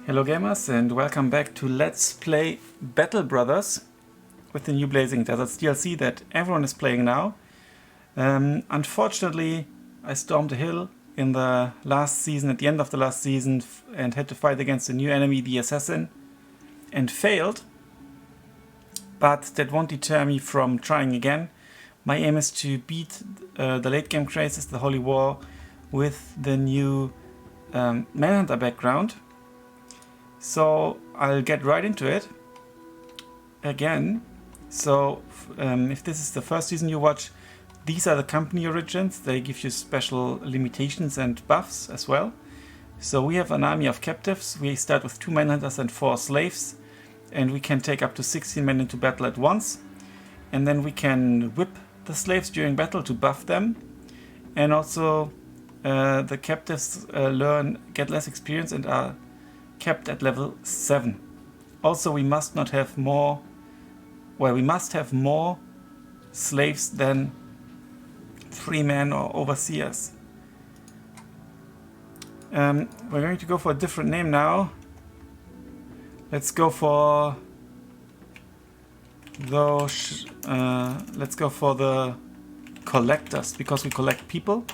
Hello gamers and welcome back to Let's Play Battle Brothers with the new Blazing Deserts DLC that everyone is playing now. Unfortunately, I stormed a hill in the last season, at the end of the last season, and had to fight against a new enemy, the assassin, and failed. But that won't deter me from trying again. My aim is to beat the late game crazes, the Holy War, with the new Manhunter background. So I'll get right into it again. So if this is the first season you watch, these are the company origins. They give you special limitations and buffs as well. So we have an army of captives. We start with 2 manhunters and 4 slaves, and we can take up to 16 men into battle at once. And then we can whip the slaves during battle to buff them. And also the captives get less experience and are kept at level 7. Also, we must have more slaves than 3 men or overseers. We're going to go for a different name now. Let's go for the collectors, because we collect people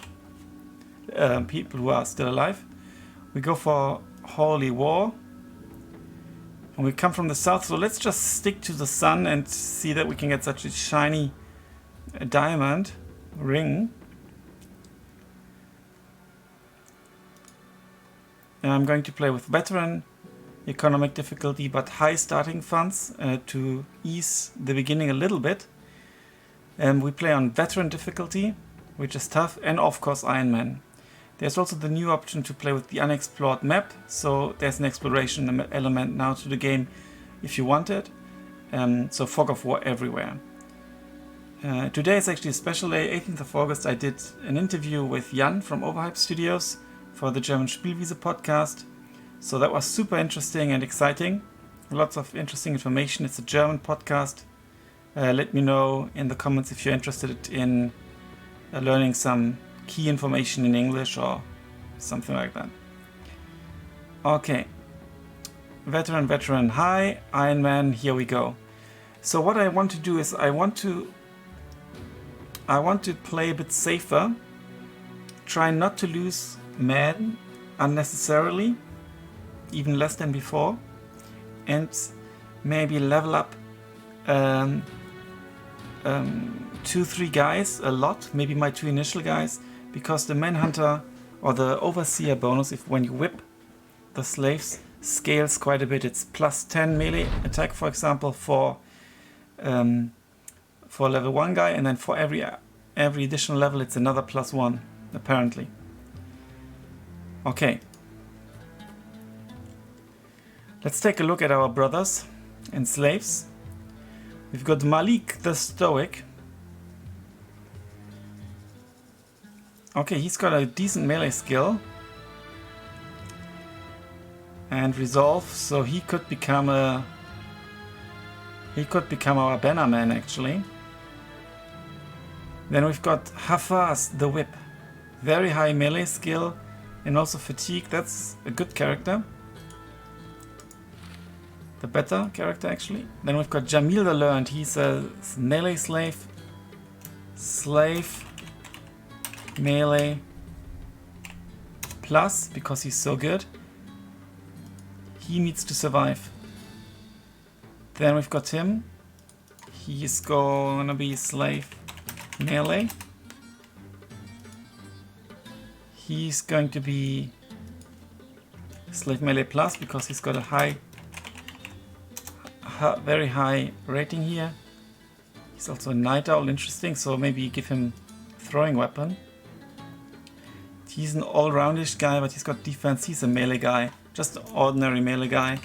who are still alive. We go for Holy War, and we come from the south, so let's just stick to the sun and see that we can get such a shiny diamond ring. And I'm going to play with veteran, economic difficulty, but high starting funds to ease the beginning a little bit. We play on veteran difficulty, which is tough, and of course Iron Man. There's also the new option to play with the unexplored map, so there's an exploration element now to the game if you want it. So fog of war everywhere. Today is actually a special day, 18th of August. I did an interview with Jan from Overhype Studios for the German Spielwiese podcast. So that was super interesting and exciting. Lots of interesting information. It's a German podcast. Let me know in the comments if you're interested in learning some key information in English or something like that. Okay. Veteran, hi, Iron Man, here we go. So what I want to do is I want to play a bit safer, try not to lose men unnecessarily, even less than before, and maybe level up 2-3 guys a lot, maybe my 2 initial guys, because the Manhunter or the Overseer bonus, when you whip the slaves, scales quite a bit. It's plus 10 melee attack, for example, for level 1 guy, and then for every additional level it's another plus 1, apparently. Okay. Let's take a look at our brothers and slaves. We've got Malik the Stoic. Okay, he's got a decent melee skill and resolve, so he could become our banner man actually. Then we've got Hafaz the Whip, very high melee skill and also fatigue. That's a good character, the better character actually. Then we've got Jamil the Learned. He's a melee slave, melee plus, because he's so good. He needs to survive. Then we've got him. He's gonna be slave melee. He's going to be slave melee plus, because he's got a very high rating here. He's also a night owl, interesting, so maybe give him throwing weapon. He's an all-roundish guy, but he's got defense. He's a melee guy, just an ordinary melee guy.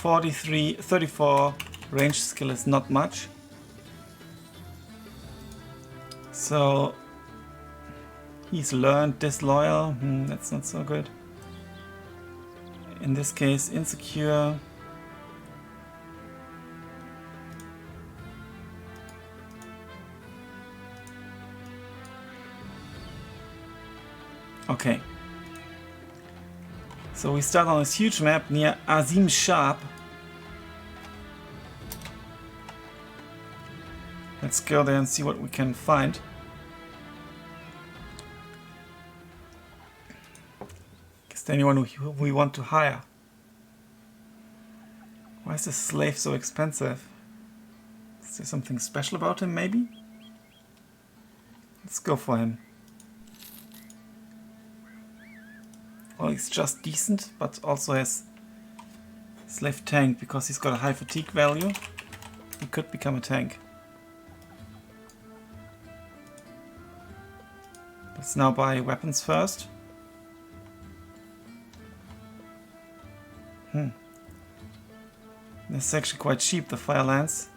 34 range skill is not much. So he's learned disloyal. That's not so good. In this case, insecure. Okay. So we start on this huge map near Azim Sharp. Let's go there and see what we can find. Is there anyone who we want to hire? Why is this slave so expensive? Is there something special about him, maybe? Let's go for him. Well, he's just decent, but also has slave tank because he's got a high fatigue value. He could become a tank. Let's now buy weapons first. This is actually quite cheap, the fire lance.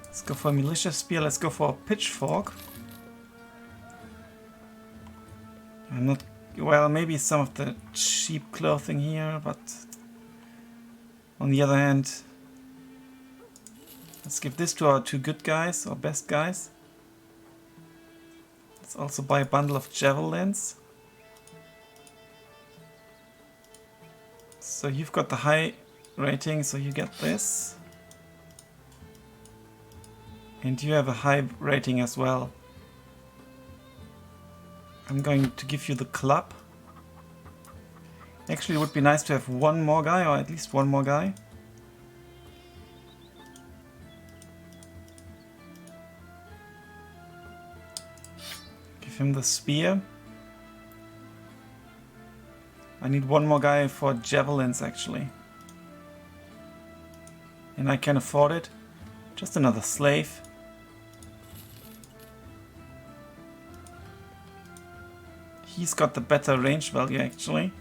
Let's go for a militia spear, let's go for a pitchfork. I'm not... Well, maybe some of the cheap clothing here, but... On the other hand... Let's give this to our two good guys, or best guys. Let's also buy a bundle of javelins. So you've got the high rating, so you get this. And you have a high rating as well. I'm going to give you the club. Actually, it would be nice to have one more guy, or at least one more guy. Give him the spear. I need one more guy for javelins, actually. And I can afford it. Just another slave. He's got the better range value, actually.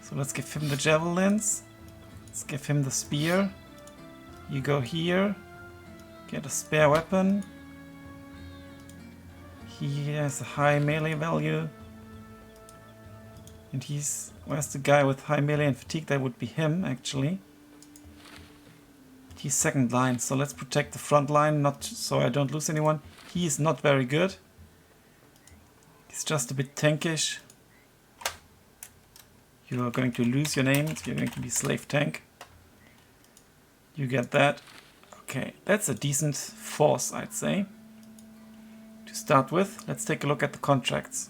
So let's give him the javelins. Let's give him the spear. You go here. Get a spare weapon. He has a high melee value. And he's... Where's the guy with high melee and fatigue? That would be him, actually. He's second line, so let's protect the front line, not so I don't lose anyone. He is not very good. He's just a bit tankish. You are going to lose your name, so you're going to be slave tank. You get that. Okay, that's a decent force, I'd say. To start with, let's take a look at the contracts.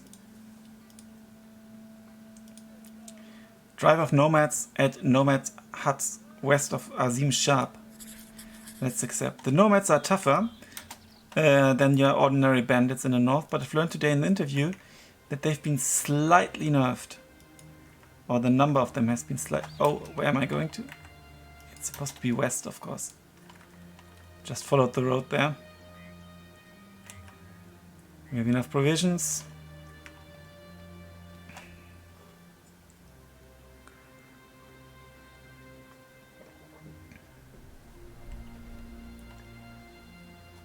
Drive of nomads at nomad huts west of Azim Sharp. Let's accept. The nomads are tougher than your ordinary bandits in the north, but I've learned today in the interview that they've been slightly nerfed. Or the number of them has been slightly... Oh, where am I going to? It's supposed to be west, of course. Just followed the road there. We have enough provisions.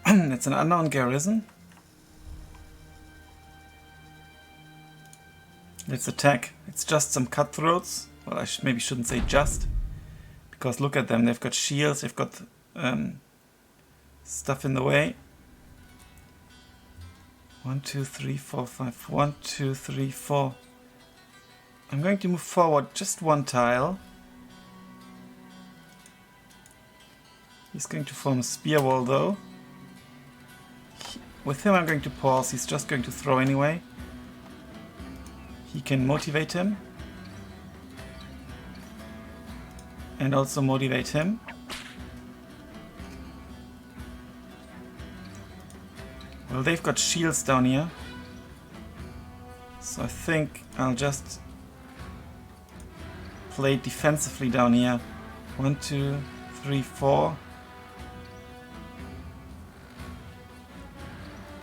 It's an unknown garrison. Let's attack. It's just some cutthroats. Well, I maybe shouldn't say just. Because look at them. They've got shields. They've got stuff in the way. 1, 2, 3, 4, 5. 1, 2, 3, 4. I'm going to move forward just one tile. He's going to form a spear wall though. With him I'm going to pause, he's just going to throw anyway. He can motivate him. And also motivate him. Well, they've got shields down here. So I think I'll just play defensively down here. 1, 2, 3, 4.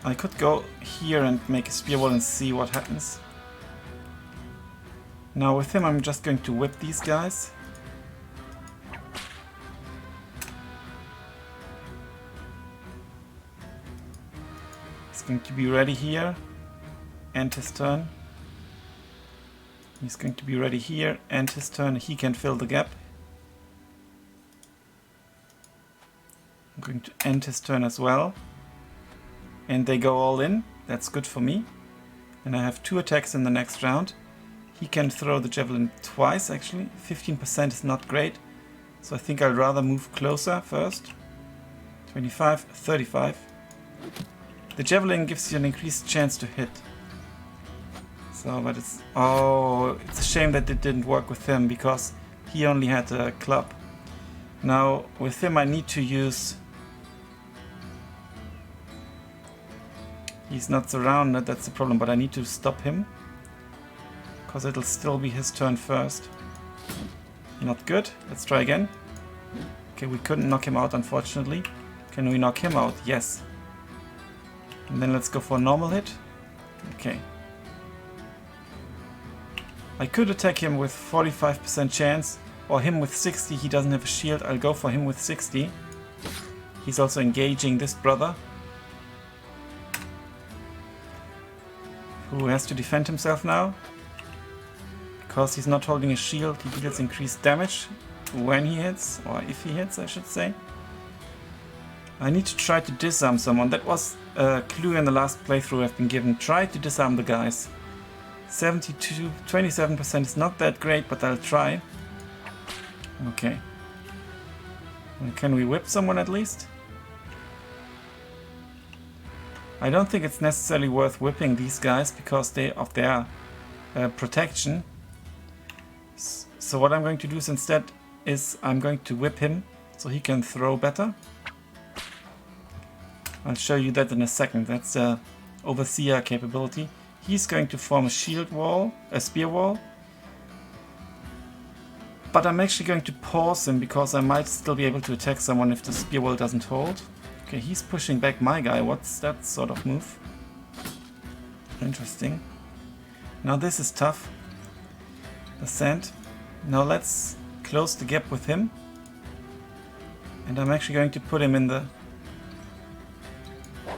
I could go here and make a spear wall and see what happens. Now with him I'm just going to whip these guys. He's going to be ready here. End his turn. He's going to be ready here. End his turn. He can fill the gap. I'm going to end his turn as well. And they go all in. That's good for me. And I have 2 attacks in the next round. He can throw the javelin twice actually. 15% is not great. So I think I'd rather move closer first. 25, 35. The javelin gives you an increased chance to hit. So, but it's... Oh, it's a shame that it didn't work with him because he only had a club. Now, with him I need to use... He's not surrounded, that's the problem, but I need to stop him. Because it'll still be his turn first. Not good. Let's try again. Okay, we couldn't knock him out, unfortunately. Can we knock him out? Yes. And then let's go for a normal hit. Okay. I could attack him with 45% chance, or him with 60. He doesn't have a shield. I'll go for him with 60. He's also engaging this brother, who has to defend himself now. Because he's not holding a shield, he deals increased damage when he hits, or if he hits, I should say. I need to try to disarm someone. That was a clue in the last playthrough I've been given. Try to disarm the guys. 27% is not that great, but I'll try. Okay. Can we whip someone at least? I don't think it's necessarily worth whipping these guys because of their protection. So what I'm going to do is instead is I'm going to whip him so he can throw better. I'll show you that in a second. That's the overseer capability. He's going to form a shield wall, a spear wall. But I'm actually going to pause him because I might still be able to attack someone if the spear wall doesn't hold. Okay, he's pushing back my guy. What's that sort of move? Interesting. Now this is tough. The sand. Now let's close the gap with him. And I'm actually going to put him in the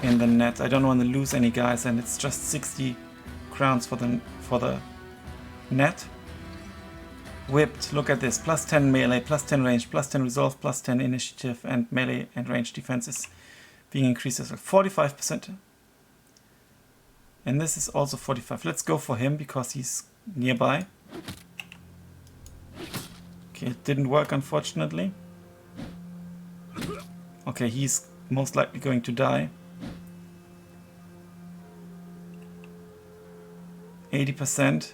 net. I don't want to lose any guys, and it's just 60 crowns for the net. Whipped. Look at this. Plus 10 melee, plus 10 range, plus 10 resolve, plus 10 initiative, and melee and range defense is being increased as well. 45%. And this is also 45. Let's go for him because he's nearby. Okay, it didn't work, unfortunately. Okay, he's most likely going to die. 80%.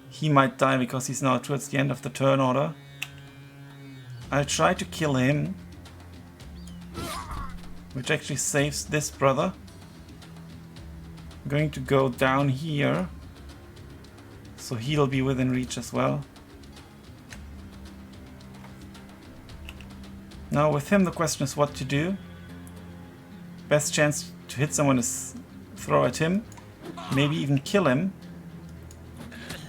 He might die because he's now towards the end of the turn order. I'll try to kill him, which actually saves this brother. I'm going to go down here, so he'll be within reach as well. Now with him the question is what to do. Best chance to hit someone is throw at him, maybe even kill him.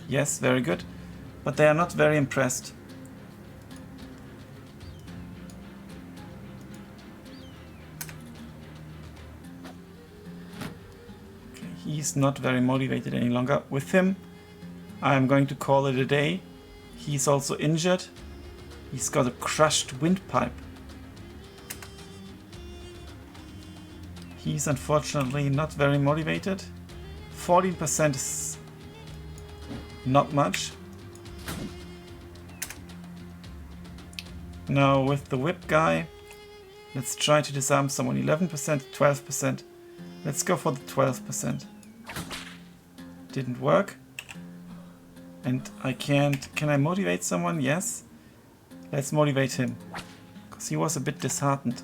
Yes, very good. But they are not very impressed. Okay, he's not very motivated any longer. With him, I'm going to call it a day. He's also injured. He's got a crushed windpipe. He's unfortunately not very motivated. 14% is not much. Now with the whip guy, let's try to disarm someone. 11%, 12%. Let's go for the 12%. Didn't work. And I can't... Can I motivate someone? Yes. Let's motivate him. Because he was a bit disheartened.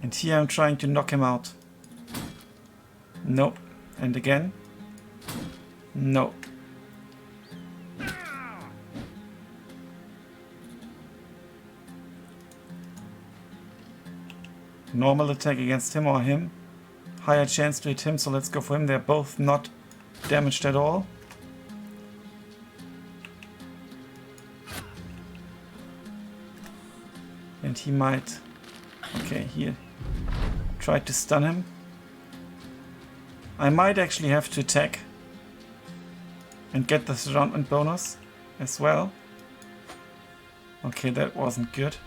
And here I'm trying to knock him out. Nope. And again. No. Normal attack against him or him. Higher chance to hit him, so let's go for him. They're both not damaged at all. And he might... Okay, here. Try to stun him. I might actually have to attack and get the surroundment bonus as well. Okay, that wasn't good.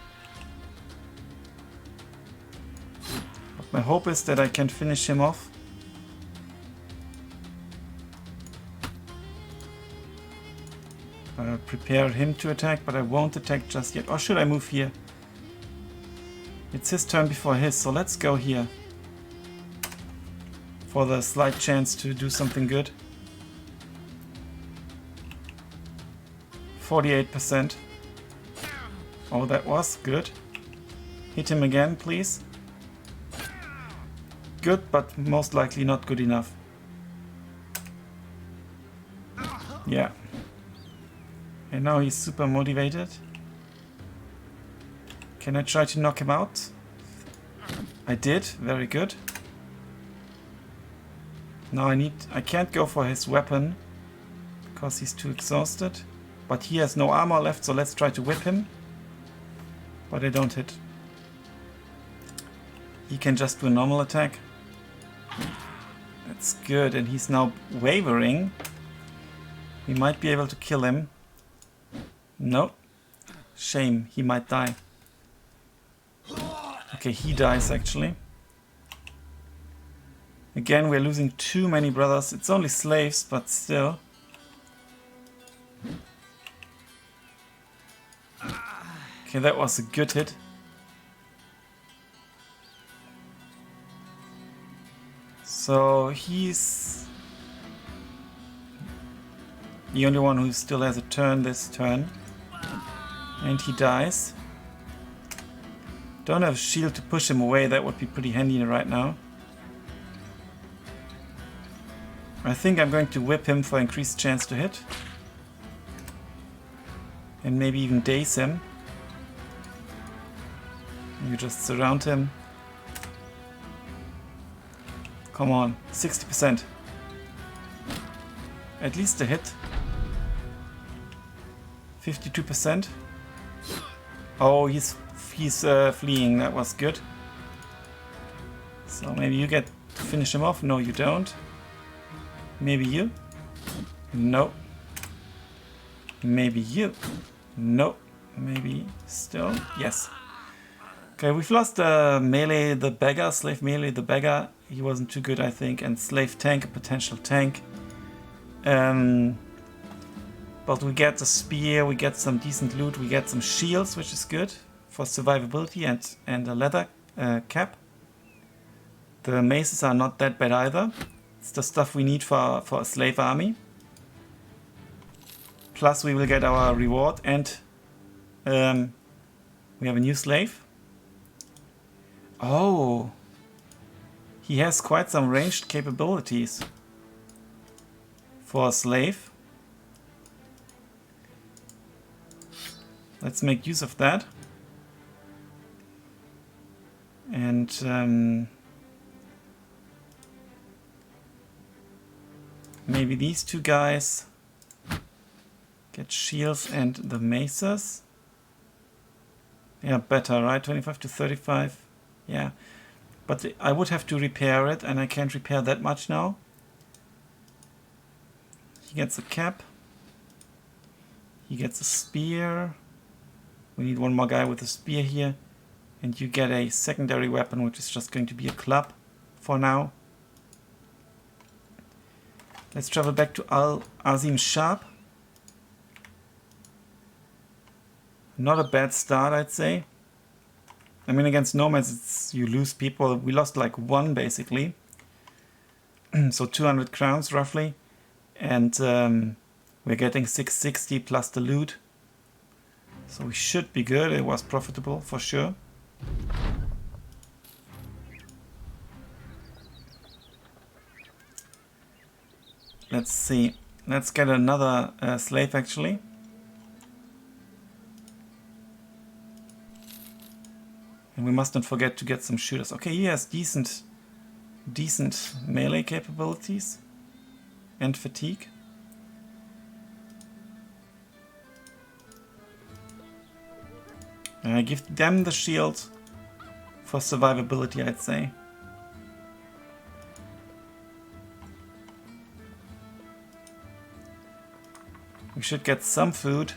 But My hope is that I can finish him off. I'll prepare him to attack, but I won't attack just yet. Or should I move here? It's his turn before his, so let's go here. For the slight chance to do something good. 48%. Oh, that was good. Hit him again, please. Good, but most likely not good enough. Yeah. And now he's super motivated. Can I try to knock him out? I did, very good. Now I can't go for his weapon because he's too exhausted. But he has no armor left, so let's try to whip him. But I don't hit. He can just do a normal attack. That's good, and he's now wavering. We might be able to kill him. No. Shame, he might die. Okay, he dies actually. Again, we're losing too many brothers. It's only slaves, but still. Okay, that was a good hit. So he's the only one who still has a turn this turn. And he dies. Don't have a shield to push him away, that would be pretty handy right now. I think I'm going to whip him for increased chance to hit. And maybe even daze him. You just surround him. Come on, 60%. At least a hit. 52%. Oh, he's fleeing, that was good. So maybe you get to finish him off. No, you don't. Maybe you. No. Maybe you. No. Maybe still. Yes. Okay, we've lost melee the beggar, slave melee the beggar. He wasn't too good, I think, and slave tank, a potential tank. But we get the spear, we get some decent loot, we get some shields, which is good for survivability, and a leather cap. The maces are not that bad either. It's the stuff we need for a slave army. Plus we will get our reward, and we have a new slave. Oh, he has quite some ranged capabilities for a slave. Let's make use of that. And maybe these two guys get shields and the maces. Yeah, better, right? 25 to 35. Yeah, but I would have to repair it, and I can't repair that much now. He gets a cap. He gets a spear. We need one more guy with a spear here. And you get a secondary weapon, which is just going to be a club for now. Let's travel back to Al-Azim Sharp. Not a bad start, I'd say. I mean, against nomads, you lose people. We lost like one, basically. So 200 crowns, roughly. And we're getting 660 plus the loot. So we should be good. It was profitable, for sure. Let's see. Let's get another slave, actually. And we must not forget to get some shooters. Okay, he has decent melee capabilities and fatigue. And I give them the shield for survivability, I'd say. We should get some food.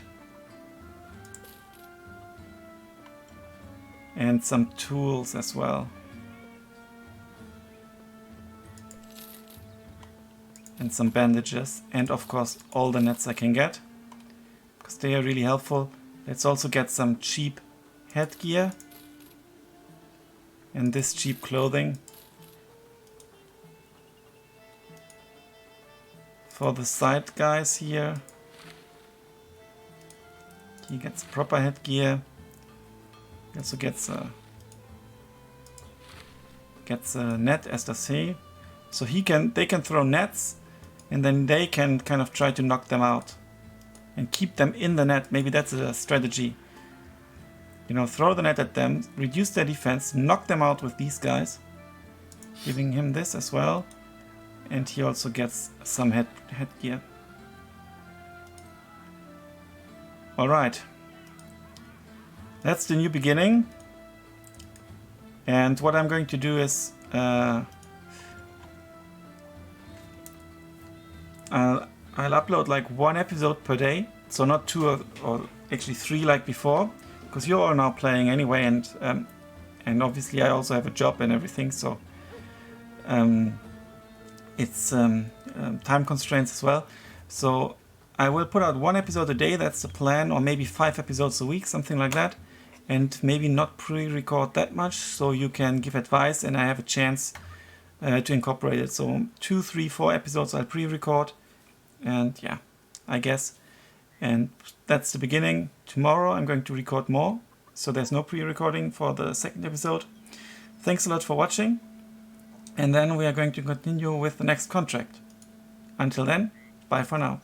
And some tools as well. and some bandages, and of course all the nets I can get, because they are really helpful. Let's also get some cheap headgear and this cheap clothing for the side guys here. He gets proper headgear. He also gets a net, as does he. So they can throw nets, and then they can kind of try to knock them out and keep them in the net. Maybe that's a strategy. You know, throw the net at them, reduce their defense, knock them out with these guys. Giving him this as well. And he also gets some headgear. Alright. That's the new beginning. And what I'm going to do is I'll upload like 1 episode per day, so not 2 or actually 3 like before, because you're all now playing anyway, and obviously I also have a job and everything, so it's time constraints as well. So I will put out 1 episode a day, that's the plan, or maybe 5 episodes a week, something like that, and maybe not pre-record that much, so you can give advice and I have a chance to incorporate it. So 2, 3, 4 episodes I'll pre-record, and yeah, I guess. And that's the beginning. Tomorrow I'm going to record more, so there's no pre-recording for the 2nd episode. Thanks a lot for watching, and then we are going to continue with the next contract. Until then, bye for now.